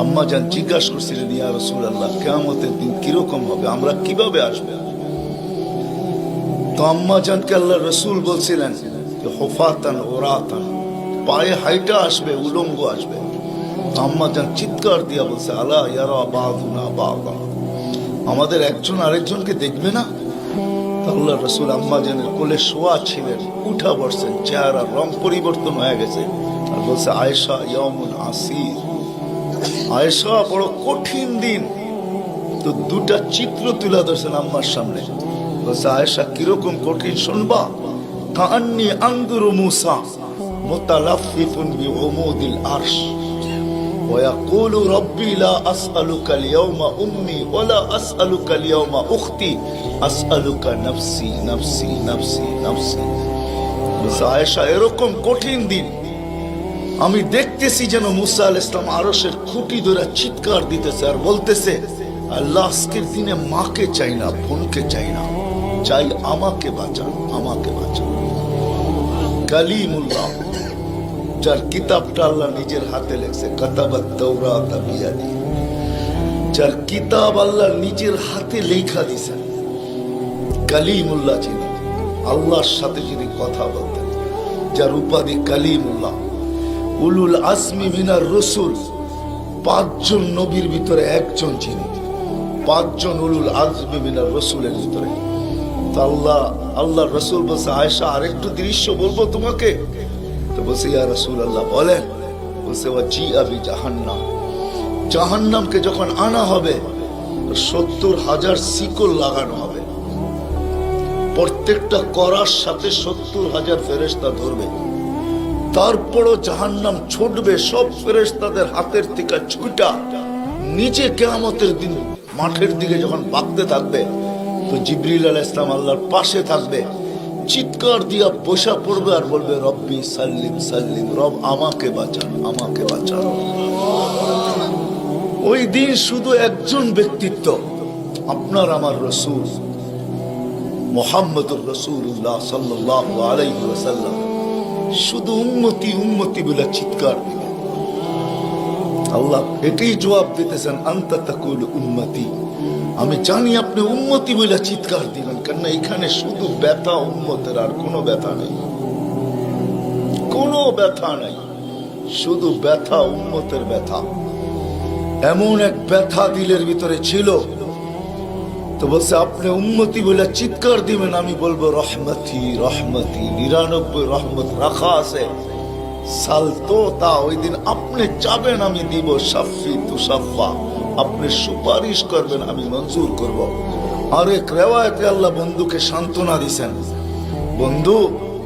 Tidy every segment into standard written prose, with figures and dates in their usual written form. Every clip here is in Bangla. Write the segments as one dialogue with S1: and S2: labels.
S1: আম্মা জান জিজ্ঞাসা করছিলেন, ইয়া রাসূলুল্লাহ, কিয়ামতের দিন কিরকম হবে, আমরা কিভাবে আসবো? তো আম্মা জানকে আল্লাহ রসুল বলছিলেন হুফাতান ওরাতান, পায়ে হাইটা আসবে, উলঙ্গ আসবে। আম্মা জান চিৎকার দিয়া বলছে, আলা ইয়ারা বাযুনা বাযা, আমাদের একজন আরেকজনকে দেখবে না? আল্লাহ রসুল আম্মা জানের কোলে শোয়া ছিলেন, উঠা বসছেন, চেহারা রং পরিবর্তন হয়ে গেছে, আর বলছে, আয়েশা ইয়াউমুন আসির, আয়েশা বড় কঠিন দিন। তো দুটা চিত্র তুলে ধরছেন আম্মার সামনে, বলছে, আয়েশা কিরকম কঠিন শুনবা? কাআন্নী আনজুরু মূসা মুতালাফফিফুন বিউমুদিল আরশ ওয়া ইয়াকুলু রাব্বি লা আসআলুকা আল-ইয়াওমা উম্মি ওয়া লা আসআলুকা আল-ইয়াওমা উখতি আসআলুকা নাফসি নাফসি নাফসি নাফসি। বলছে, আয়েশা এরকম কঠিন দিন আমি দেখতেছি যেন মুসা আলাইহিস সালাম আরশের খুঁটি ধরে চিৎকার দিতেছে আর বলতেছে, আল্লাহ আজকের দিনে মাকে চাই না, বোনকে চাই না, চাই আমাকে বাঁচান, আমাকে বাঁচান। কালিমুল্লাহ, যার কিতাবটা আল্লাহ নিজের হাতে লেখছে, কাতাবাত তাওরাত বিয়াদি, যার কিতাব আল্লাহ নিজের হাতে লেখা দিয়েছেন, কালিমুল্লাহ যিনি, আল্লাহর সাথে যিনি কথা বলতেন, যার উপাধি কালিমুল্লাহ, উলুল আজমি মিনার রসুল, 5 জন নবীর ভিতরে একজন যিনি, 5 জন উলুল আজমি মিনার রসুলের ভিতরে। আল্লাহ রসুল বলছে, আয়েশা আরেকটু দৃশ্য বলবো তোমাকে? তো বলছে, ইয়া রাসূলুল্লাহ বলেন। বলছে, ওয়াজিআ বিজাহান্নাম, জাহান্নামকে যখন আনা হবে 70,000 শিকল লাগানো হবে, প্রত্যেকটা করার সাথে 70,000 ফেরেশতা ধরবে, তারপরও জাহান্নাম ছুটবে, সব ফেরেশতাদের হাতের থেকে ছুটা নিচে কিয়ামতের দিন মাঠের দিকে যখন ভাগতে থাকবে, তো জিবরিল আলাইহিস সালাম আল্লাহর পাশে থাকবে, চিৎকার দিয়া বসা পড়বে আর বলবে, রব্বি সাল্লিম সাল্লিম, রব আমাকে বাঁচান, আমাকে বাঁচান। ওই দিন শুধু একজন ব্যক্তিত্ব, আপনার আমার রাসূল মুহাম্মদুর রাসূলুল্লাহ সাল্লাল্লাহু আলাইহি ওয়াসাল্লাম শুধু উম্মতি উম্মতি বলে চিৎকার দিবে। আল্লাহ এটাই জবাব দিতেছেন, আনতা তাকুল উম্মতি, আমি জানি আপনি উম্মতি বলে চিৎকার দিবেন, কেন এখানে শুধু ব্যথা উম্মতের, আর কোনো ব্যথা নেই, কোনো ব্যথা নেই, শুধু ব্যথা উম্মতের ব্যথা। এমন এক ব্যথা দিলের ভিতরে ছিল, তো বলছে আপনি উম্মতি বলে চিৎকার দিবেন, আমি বলবো রহমতি রহমতি, 99 রহমত রাখা আছে, সালতো তা, ওই দিন আপনি চাবেন আমি দিব, শাফি তুসাফা, আপনি সুপারিশ করবেন আমি মঞ্জুর করব। আর এক রিওয়ায়াতে আল্লাহ বন্ধুকে সান্ত্বনা দিয়েছেন, বন্ধু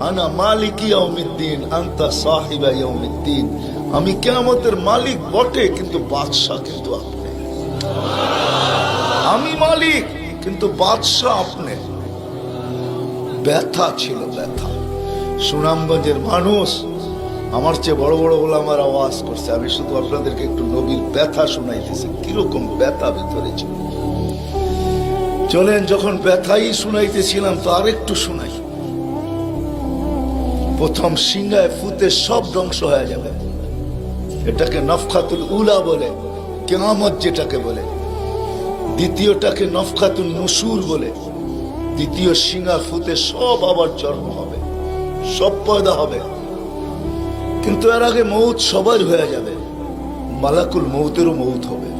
S1: আনা মালিকি ইয়াউমিদ্দিন আনতা সাহিবা ইয়াউমিদ্দিন, আমি কিয়ামতের মালিক বটে কিন্তু বাদশা কিন্তু আপনি, আমি মালিক কিন্তু বাদশা আপনি। ব্যথা ছিল, ব্যথা। সুনামগঞ্জের মানুষ আমার চেয়ে বড় বড় ওলামারা ওয়াজ করছে, আমি শুধু আপনাদেরকে একটু নবীর ব্যথা শুনাইতেছি, কিরকম ব্যথা ভিতরে ছিল। চলেন, যখন ব্যথাই শুনাইতেছিলাম তো আরেকটু শুনাই। প্রথম সিংহায় ফুতে সব ধ্বংস হয়ে যাবে, এটাকে নফখাতুল উলা বলে, কিয়ামত যেটাকে বলে। দ্বিতীয়টাকে নফখাতুন নুশুর বলে, দ্বিতীয় সিংহা ফুতে সব আবার জন্ম হবে, সব পয়দা হবে। কিন্তু এর আগে মৌত সবার হয়ে যাবে, মালাকুল মৌতেরও মৌত হবে,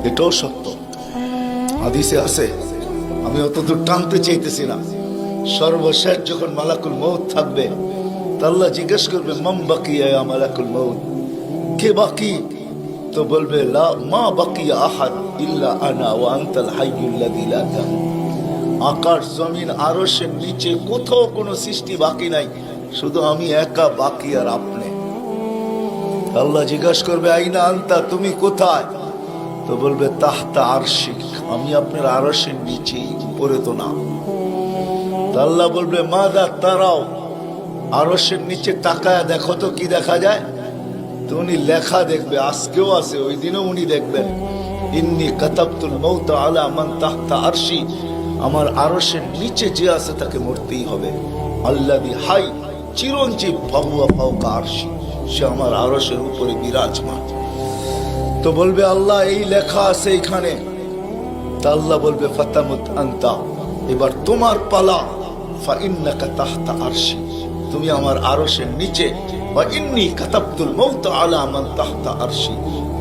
S1: এটাও সত্য, হাদিসে আছে। আমি অতদূর টানতে চাইতেছি না। সর্বশেষ যখন মালাকুল মৌত থাকবে, তা আল্লাহ জিজ্ঞেস করবে, মাম বাকিয়া ইয়া মালাকুল মৌত, কে বাকি? তো বলবে, লা মা বাকিয়া আহাদ ইল্লা আনা ওয়া আনতাল হাইয়ুল লাযী লা তামুত। আকাশ জমিন আরশের নিচে কোথাও কোনো সৃষ্টি বাকি নাই, শুধু আমি একা বাকি আর আপনি। আল্লাহ জিজ্ঞাসা করবে, আইনা আনতা, তুমি কোথায়? তো বলবে, তাহতা আরশিক, আমি আপনার আরশের নিচে, উপরে তো না। আল্লাহ বলবে, মাদা তারাও, আরশের নিচে তাকায় দেখো তো কি দেখা যায়? তো উনি লেখা দেখবে, আজকেও আছে, ওই দিনও উনি দেখবেন, ইন্নী কাতাবতুল মৌত আলা মান তাহতা আরশি, আমার আরশের নিচে যে আছে তাকে মরতেই হবে। আল্লাযী হাই চিরঞ্জীব ফাহুয়া ফাওকা আরশি, সে আমার আরশের উপরে বিরাজমান। তো বলবে আল্লাহ এই লেখা আছে এখানে, তা আল্লাহ বলবে ফাতামুত আনতা, এবার তোমার পালা। ফাইন্নাকা তাহতা আরশি, তুমি আমার আরশের নিচে। ওয়া ইন্নী কাতাবতুল মাউত আলা মান তাহতা আরশি,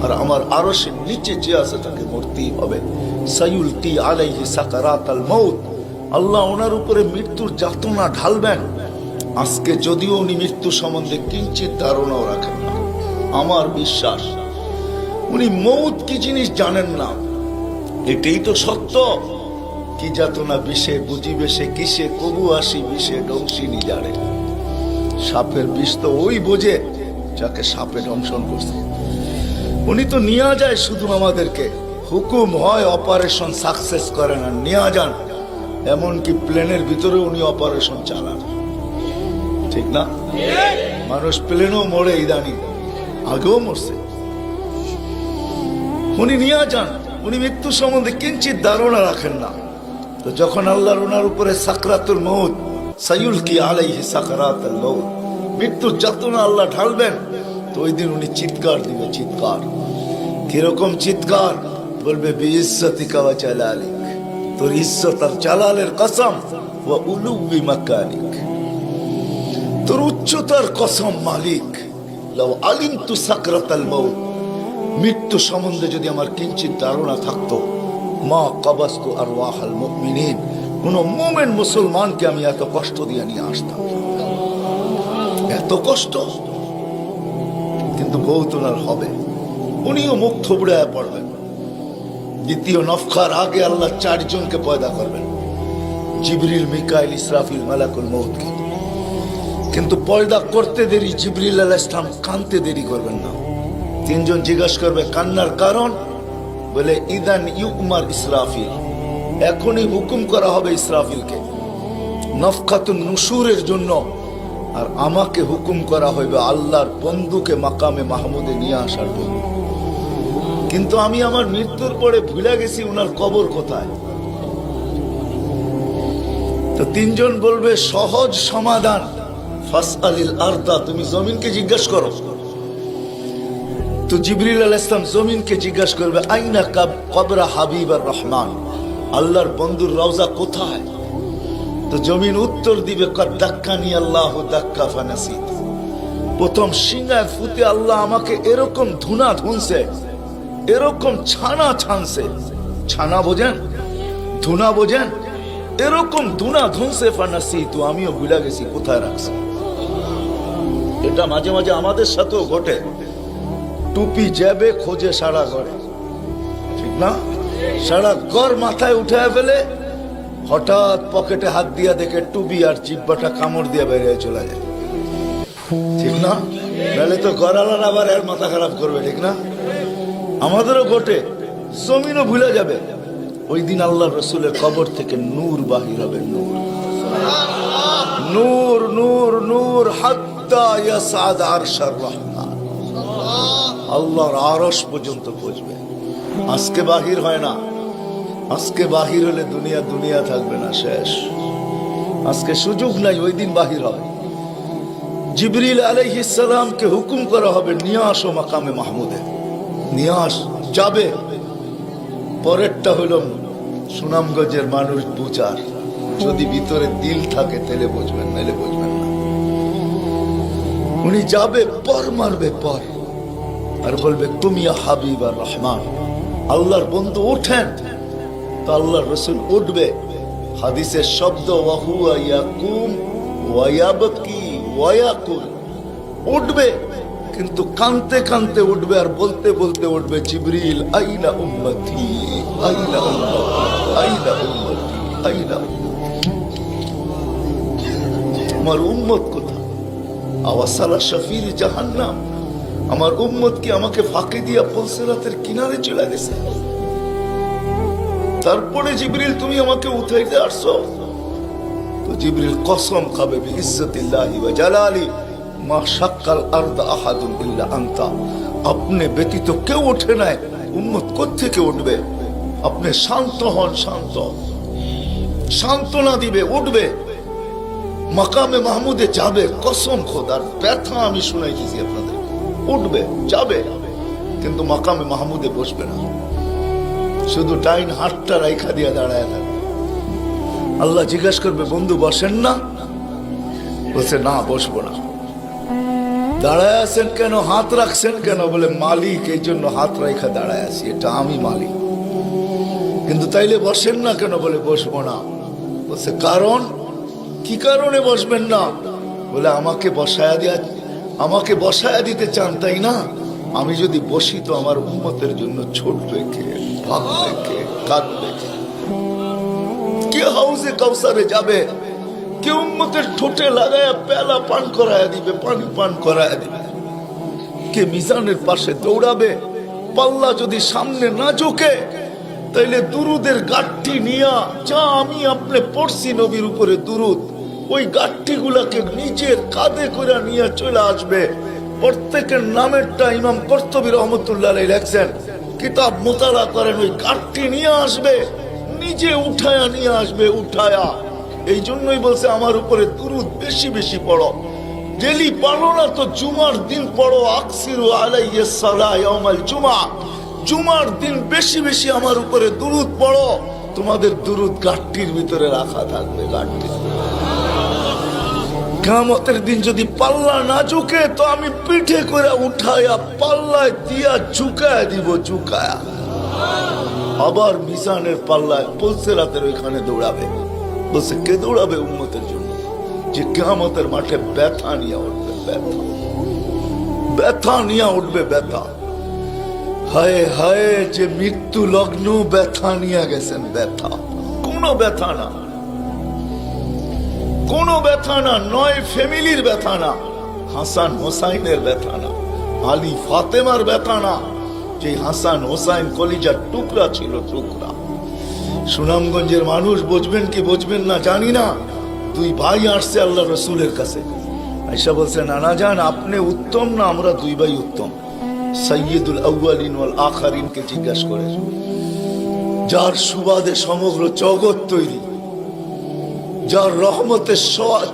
S1: আর আমার আরশের নিচে যে আছে তাকে মরতেই হবে। সায়ুলকি আলাইহি সাকারাতাল মাউত, আল্লাহ ওনার উপরে মৃত্যুর যাতনা ঢালবেন। আজকে যদিও উনি মৃত্যু সম্বন্ধে কিঞ্চিত ধারণাও রাখেন না, আমার বিশ্বাস উনি মৌত কি জিনিস জানেন না, এটাই তো সত্য। কি যাতনা বিষে বুঝিবে সে কিসে, কবু আসি বিষে ডংসিনি জানে। সাপের বিষ তো ওই বোঝে যাকে সাপে দংশন করছে। উনি তো নিয়ে যায় শুধু আমাদেরকে, হুকুম হয় অপারেশন সাকসেস করে না, নিয়ে যান। এমনকি প্লেনের ভিতরে উনি অপারেশন চালান, ঠিক না? মানুষ প্লেনও মরে ইদানি, আগেও মরছে। উনি নিয়ে যান, উনি মৃত্যু সম্বন্ধে কিঞ্চিত ধারণা রাখেন না। তো যখন আল্লাহর ওনার উপরে সাকরাতুল মউত, সায়ুলকি আলাইহি সাকরাতুল মউত, মৃত্যুর যাতনা আল্লাহ ঢালবেন, তো ওই দিন উনি চিৎকার দিবে, চিৎকার। কিরকম চিৎকার? বলবে বিইজ্জতিকা ওয়া জালালিক, তোর ইজ্জত আর জালালের কসম, ওয়া উলুবি মাকানিক, তোর উচ্চতার কসম মালিক। লাউ আলিমতু সাকরাতাল মউত, মৃত্যু সম্বন্ধে যদি আমার কিঞ্চিত ধারণা থাকতো, মা কাবাস্তু আরওয়াহাল মুমিনিন, কোন মুমিন মুসলমানকে আমি এত কষ্ট দিয়ে নিয়ে আসতাম, এত কষ্ট। কিন্তু বহুত ওনার হবে, উনিও মুখ থুবড়ায় পড়বেন। দ্বিতীয় নফখার আগে আল্লাহ 4 জনকে পয়দা করবেন, জিবরিল, মিকাইল, ইসরাফিল, মালাকুল মউতকে। কিন্তু পয়দা করতে দেরি, জিবরিল আলাইহিস সালাম কানতে দেরি করবেন না। 3 জন জিজ্ঞাসা করবে কান্নার কারণ, বলে ইদান ইউমার ইসরাফিল, এখনই হুকুম করা হবে ইসরাফিলকে নফখাতুন নুশুরের জন্য, আর আমাকে হুকুম করা হইবে আল্লাহর বন্ধুকে মাকামে মাহমুদে নিয়ে আসার জন্য। কিন্তু আমি আমার মৃত্যুর পরে ভুলে গেছি উনার কবর কোথায়। তো 3 জন বলবে সহজ সমাধান, ফাসআলিল আরদা, তুমি জমিনকে জিজ্ঞাসা করো। তো জিবরিল আলাইহিস সালাম জমিনকে জিজ্ঞাসা করবে আইনা কবরা হাবিবার রহমান, আল্লাহর বন্ধুর রওজা কোথায়? তো জমিন উত্তর দিবে কদ দাক্কানি আল্লাহু দাক্কা ফানাসিত, প্রথম সিংহায় ফুতে আল্লাহ আমাকে এরকম ধুনা ধুনছে, এরকম ছানা ছানছে। ছানা বোঝেন? ধুনা বোঝেন? এরকম ধুনা ধুনছে, ফানাসিত, আমিও ভুলে গেছি কোথায় রাখছি। এটা মাঝে মাঝে আমাদের সাথেও ঘটে। টুপি যাবে খোঁজে সারা ঘরে, ঠিক না? সারা ঘর মাথায় উঠে ফেলে, হঠাৎ পকেটে হাত দিয়া দেখে টুপি আর জিব্বাটা কামড় দিয়ে বেরিয়ে চলে যায়, ঠিক না? নাহলে তো ঘরালার আবার এর মাথা খারাপ করবে, ঠিক না? আমাদেরও ঘটে, জমিনও ভুলে যাবে। ওই দিন আল্লাহ রসুলের কবর থেকে নূর বাহির হবে, নূর, নূর, নূর, নূর, হাত্তা ইয়াসাদ আরশার রহমান, আল্লাহর আরশ পর্যন্ত পৌঁছবে। আজকে বাহির হয় না, আজকে বাহির হলে দুনিয়া দুনিয়া থাকবে না, শেষ। আজকে সুযোগ নাই, ওই দিন বাহির হয়। জিবরিল আলাইহিস সালামকে হুকুম করা হবে নিয়ে আসো মাকামে মাহমুদে, নিয়ে আস, যাবে। পরেরটা হলো সুনামগঞ্জের মানুষ বুঝার, যদি ভিতরে দিল থাকে তাহলে বুঝবেন, নাহলে বুঝবেন না। উনি যাবে, পর মারবে পর, আর বলবে তুমি হাবিব আর রহমান, আল্লাহর বন্ধু ওঠেন। তো আল্লাহর রসুল উঠবে, হাদিসের শব্দ ওয়াহুয়া ইয়াকুম ওয়া ইয়াবকি ওয়া ইয়াকুল, উঠবে কিন্তু কানতে কানতে উঠবে, আর বলতে বলতে উঠবে জিবরিল আইনা উম্মতি, আইনা উম্মতি, আইনা উম্মতি, আইনা আমার উম্মত কোথায়? আওয়াসালা শাফির জাহান্নাম, আমার উম্মত কি আমাকে ফাঁকি দিয়া পুলসিরাতের কিনারে চলে গেছে? তারপরে জিবরিল তুমি আমাকে উঠাইতে আসছো? তো জিবরিল কসম খাবে বিইজ্জতিল্লাহি ওয়া জালালি মা শাক্কাল আরদা আহাদুন ইল্লা আনতা, আপনি ব্যতীত কেউ ওঠে নাই, উম্মত কোত্থেকে উঠবে? আপনি শান্ত হন, শান্ত, সান্ত্বনা দিবে, উঠবে, মাকামে মাহমুদে যাবে। কসম খোদার, ব্যথা আমি শুনাইতেছি আপনাদের, উঠবে, যাবে। কিন্তু মাকামে মাহমুদে বসবে না, শুধু ডাইন হাতটা রাইখা দিয়া দাঁড়ায় থাকবে। আল্লাহ জিজ্ঞাসা করবে, বন্ধু বসেন না? বলছে, না বসবো না। দাঁড়ায় আছেন কেন, হাত রাখছেন কেন? বলে, মালিক এই জন্য হাত রাইখা দাঁড়ায় আছি, এটা আমি মালিক। কিন্তু তাইলে বসেন না কেন? বলে, বসবো না। বলছে, কারণ কি কারণে বসবেন না? বলে, আমাকে বসায়া দিতে চান তাই না? আমি যদি বসি তো আমার উম্মতের জন্য ছুটবে কে, ভাগবে কে, কাঁদবে কে? হাউজে কাউসারে যাবে কে? উম্মতের ঠোঁটে লাগায়া পেলা পান করায়া দিবে, পানি পান করায়া দিবে কে? মিজানের পাশে দৌড়াবে? পাল্লা যদি সামনে না ঝোঁকে তাইলে দুরুদের গাঠটি নিয়া, যা আমি আপনি পড়ছি নবীর উপরে দুরুদ, ওই গাঠটি গুলাকে নিজের কাঁধে করে নিয়ে চলে আসবে। প্রত্যেকের নামেরটা ইমাম কর্তুবী রহমতুল্লাহ আলাইহি লেখছেন, কিতাব মোতালা করেন, ওই গাঠটি নিয়ে আসবে, নিজে উঠায়া নিয়ে আসবে, উঠায়া। এই জন্যই বলছে আমার উপরে দুরুদ বেশি বেশি পড়ো। ডেলি পড়ো না তো জুমার দিন পড়ো, আকসিরু আলাইহিস সালাহ ইয়াউমাল জুমা। জুমার দিন বেশি বেশি আমার উপরে দুরুদ পড়ো, তোমাদের দুরুদ গাঠটির ভিতরে রাখা থাকবে। গাঠটি কিয়ামতের দিন যদি পাল্লা না ঝুঁকে তো আমি পিঠে করে উঠায়া পাল্লায় দিয়া ঝুঁকায়া দিব, ঝুঁকায়া। আবার মিজানের পাল্লায় পুলসিরাতের ওইখানে দৌড়াবে। বলছে, কে দৌড়াবে উম্মতের জন্য? যে কিয়ামতের মাঠে ব্যথা নিয়ে উঠবে, ব্যথা, ব্যথা নিয়ে উঠবে, ব্যথা। হায় হায়, যে মৃত্যু লগ্ন ব্যথা নিয়ে গেছেন, ব্যথা। কোনো ব্যথা না, কোনো ব্যথা না, নয় ফ্যামিলির ব্যথা না, হাসান হোসাইনের ব্যথা না, আলী ফাতেমার ব্যথা না, যে হাসান হোসাইন কলিজার টুকরা ছিল, টুকরা। সুনামগঞ্জের মানুষ বুঝবেন কি বুঝবেন না জানি না, দুই ভাই আসছে আল্লাহ রসুলের কাছে, আয়েশা বলছে, নানা জান আপনি উত্তম না আমরা দুই ভাই উত্তম? সাইয়্যিদুল আউয়ালিন ওয়াল আখিরিনকে জিজ্ঞাসা করে, যার সুবাদে সমগ্র জগৎ তৈরি, যার রহমতের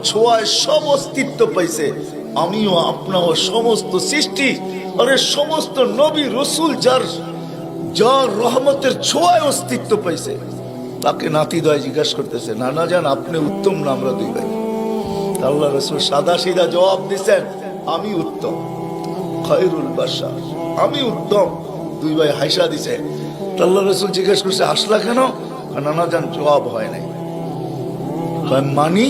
S1: ছোঁয়ায় সব অস্তিত্ব পাইছে, আমিও আপনাও সমস্ত সৃষ্টি, আরে সমস্ত নবী রসুল যার রহমতের ছোঁয়ায় অস্তিত্ব পাইছে, তাকে নাতিদয় জিজ্ঞাসা করতেছে, নানা জান আপনি উত্তম না আমরা দুই ভাই? আল্লাহ রসুল সাদা সিধা জবাব দিচ্ছেন, আমি উত্তম, খায়রুল বাশার, আমি উত্তম। দুই ভাই হাসা দিছে। আল্লাহ রসুল জিজ্ঞেস করছে, হাসলা কেন? নানা জান জবাব হয় নাই। মানি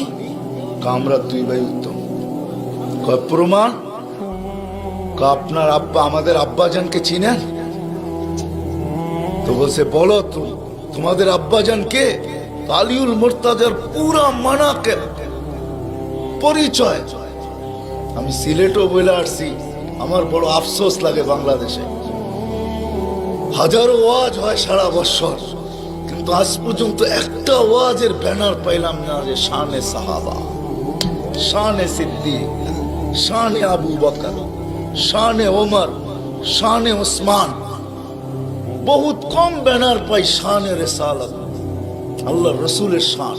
S1: আমরা দুই ভাই উত্তম। প্রমাণ? আপনার আব্বা আমাদের আব্বাজানকে চিনেন? তো বলছে, বলো তো তোমাদের আব্বাজান কে? আলিউল মুর্তাজার পুরা মানাকেব পরিচয়। আমি সিলেটও বলে আসছি, আমার বড় আফসোস লাগে, বাংলাদেশে হাজারো ওয়াজ হয় সারা বছর, কিন্তু আজ পর্যন্ত একটা ওয়াজের ব্যানার পাইলাম না যে শানে সাহাবা, শানে সিদ্দিক, শানে আবু বকর, শানে ওমর, শানে ওসমান। বহুত কম ব্যানার পাই শানে রিসালাত, আল্লাহ রসুলের শান।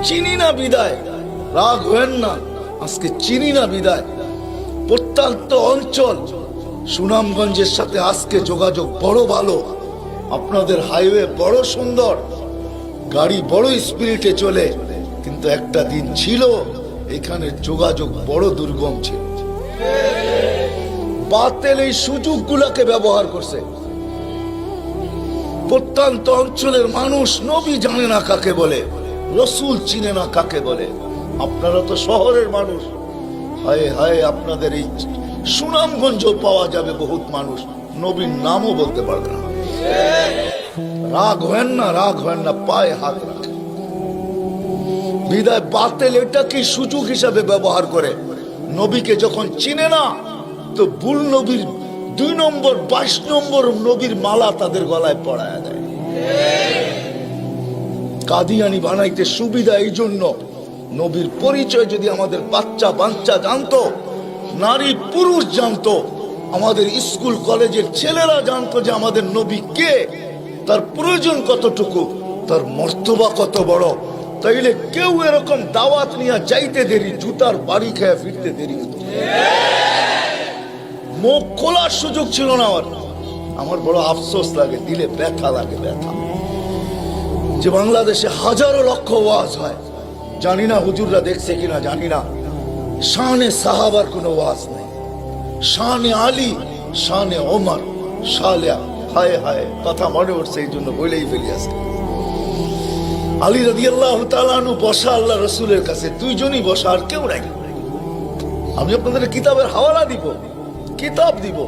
S1: চিনি না বিদায়, রাগ হবেন না, আজকে চিনি না বিদায়। প্রত্যন্ত অঞ্চল সুনামগঞ্জের সাথে আজকে যোগাযোগ বড় ভালো, আপনাদের হাইওয়ে বড় সুন্দর, গাড়ি বড় স্পিরিটে চলে, কিন্তু একটা দিন ছিল এখানে যোগাযোগ বড় দুর্গম ছিল। বাতিল এই সুযোগগুলোকে ব্যবহার করছে। প্রত্যন্ত অঞ্চলের মানুষ নবী জানে না কাকে বলে, রসুল চিনে না কাকে বলে। আপনারা তো শহরের মানুষ, হায় হায় আপনাদের এই সুনামগঞ্জ পাওয়া যাবে বহুত মানুষ নবীর নামও বলতে পারবে না। রাগ হয় না, রাগ হয় না, পায়ে হাত রাখে। বিদায় বাতিল এটাকে সুযোগ হিসাবে ব্যবহার করে। নবীকে যখন চিনে না তো ভুল নবীর 2 নম্বর 22 নম্বর নবীর মালা তাদের গলায় পড়ায় দেয়। কাদিয়ানি বানাইতে সুবিধা এই জন্য, নবীর পরিচয় যদি আমাদের বাচ্চা বাচ্চা জানতো, নারী পুরুষ জানতো, আমাদের স্কুল কলেজের ছেলেরা জানতো যে আমাদের নবী কে, তার প্রয়োজন কতটুকু, তার মর্তবা কত বড়, তাইলে কেউ এরকম দাওয়াত নিয়ে যাইতে দেরি, জুতার বাড়ি খেয়ে ফিরতে দেরি হতো। মুখ খোলার সুযোগ ছিল না আমার। আমার বড় আফসোস লাগে, দিলে ব্যথা লাগে, ব্যথা যে বাংলাদেশে হাজারো লক্ষ ওয়াজ হয়, জানি না হুজুররা দেখছে কিনা জানি না, শানে সাহাবার কোনো ওয়াজ নেই, শানে আলী, শানে ওমর, শালিয়া, হায় হায় কথা মনে উঠছে এই জন্য বলেই ফেলি আজকে। আলী রাদিয়াল্লাহু তাআলা আনহু বসা আল্লাহ রসুলের কাছে, দুইজনই বসা, আর কেউ নাই। আমি আপনাদের কিতাবের হাওয়ালা দিব, কিতাব দিব।